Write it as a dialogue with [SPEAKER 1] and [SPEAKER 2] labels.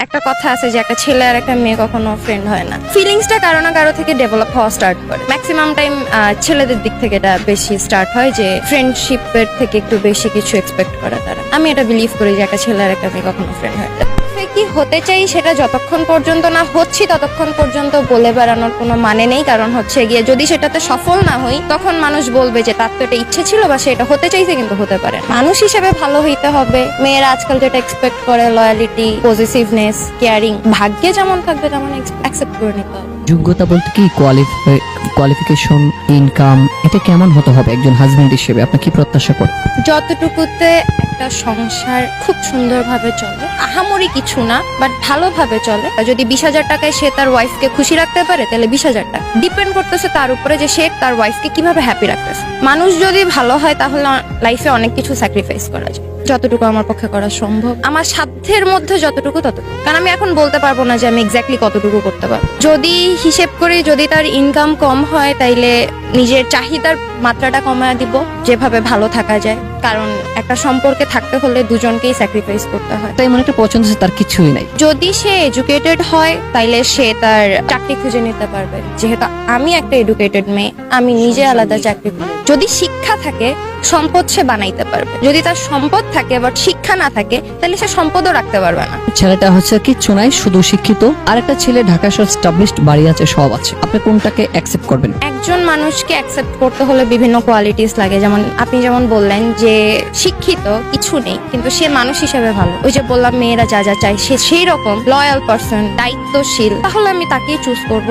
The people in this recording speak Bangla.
[SPEAKER 1] একটা কথা আছে যে একটা ছেলে আর একটা মেয়ে কখনো ফ্রেন্ড হয় না। ফিলিংসটা কারো না কারো থেকে ডেভেলপ হওয়া স্টার্ট করে। ম্যাক্সিমাম টাইম ছেলেদের দিক থেকে এটা বেশি স্টার্ট হয় যে ফ্রেন্ডশিপের থেকে একটু বেশি কিছু এক্সপেক্ট করে তারা। আমি এটা বিলিভ করি যে একটা ছেলে আর একটা মেয়ে কখনো ফ্রেন্ড হয় না। কি হতে চাই সেটা যতক্ষণ পর্যন্ত না হচ্ছি ততক্ষণ পর্যন্ত বলে বেড়ানোর কোনো মানে নেই। কারণ হচ্ছে গিয়ে যদি সেটাতে সফল না হই তখন মানুষ বলবে যে তার তো এটা ইচ্ছে ছিল বা সে এটা হতে চাইছে কিন্তু হতে পারে না। মানুষ হিসেবে ভালো হইতে হবে। মেয়েরা আজকাল যেটা এক্সপেক্ট করে লয়ালিটি, পজিটিভনেস, কেয়ারিং, ভাগ্যে যেমন থাকবে তেমন অ্যাকসেপ্ট করে নিতে হবে।
[SPEAKER 2] যোগ্যতা বলতে কি কোয়ালিফিকেশন, ইনকাম, এটা কেমন হতে হবে একজন হাজবেন্ড হিসেবে? আপনি কি প্রত্যাশা করেন?
[SPEAKER 1] যতটুকুতে একটা সংসার খুব সুন্দরভাবে চলে, আহামরি কিছু না বাট ভালোভাবে চলে। যদি 20,000 টাকায় সে তার ওয়াইফকে খুশি রাখতে পারে তাহলে 20,000 টাকা ডিপেন্ড করতেছে তার উপরে যে সে তার ওয়াইফকে কিভাবে হ্যাপি রাখতেছে। মানুষ যদি ভালো হয় তাহলে লাইফে অনেক কিছু স্যাক্রিফাইস করা যায়। যতটুকু আমার পক্ষে করা সম্ভব, আমার সাধ্যের মধ্যে যতটুকু ততটুকু। কারণ আমি এখন বলতে পারবো না যে আমি এক্স্যাক্টলি কতটুকু করতে পারবো। যদি হিসেব করি, যদি তার ইনকাম কম হয় তাইলে নিজের চাহিদার মাত্রাটা কমায় দিব, যেভাবে ভালো থাকা যায়। কারণ একটা সম্পর্কে থাকতে হলে দুজনকেই স্যাক্রিফাইস করতে হয়।
[SPEAKER 2] তাই মনে একটা পছন্দ আছে, তার কিছুই নাই।
[SPEAKER 1] যদি সে এডুকেটেড হয় তাইলে সে তার চাকরি খুঁজে নিতে পারবে। যেহেতু আমি একটা এডুকেটেড মেয়ে, আমি নিজে আলাদা চাকরি করি। যদি শিক্ষা থাকে সম্পদ সে বানাইতে পারবে। যদি তার সম্পদ থাকে বাট শিক্ষা না থাকে তাহলে সে সম্পদও রাখতে পারবে না।
[SPEAKER 2] ছেলেটা হচ্ছে কিচ্ছু নাই, শুধু শিক্ষিত, আর একটা ছেলে ঢাকা শহর এস্টাবলিশড, বাড়ি আছে, সব আছে। আপনি কোনটাকে অ্যাকসেপ্ট করবেন?
[SPEAKER 1] একজন মানুষকে অ্যাকসেপ্ট করতে হলে বিভিন্ন কোয়ালিটিস লাগে। যেমন আপনি যেমন বললেন যে শিক্ষিত, কিছু নেই কিন্তু সে মানুষ হিসেবে ভালো। ওই যে বললাম মেয়েরা যা যা চায় সে সেই রকম লয়াল পারসন, দায়িত্বশীল, তাহলে আমি তাকেই চুজ করব।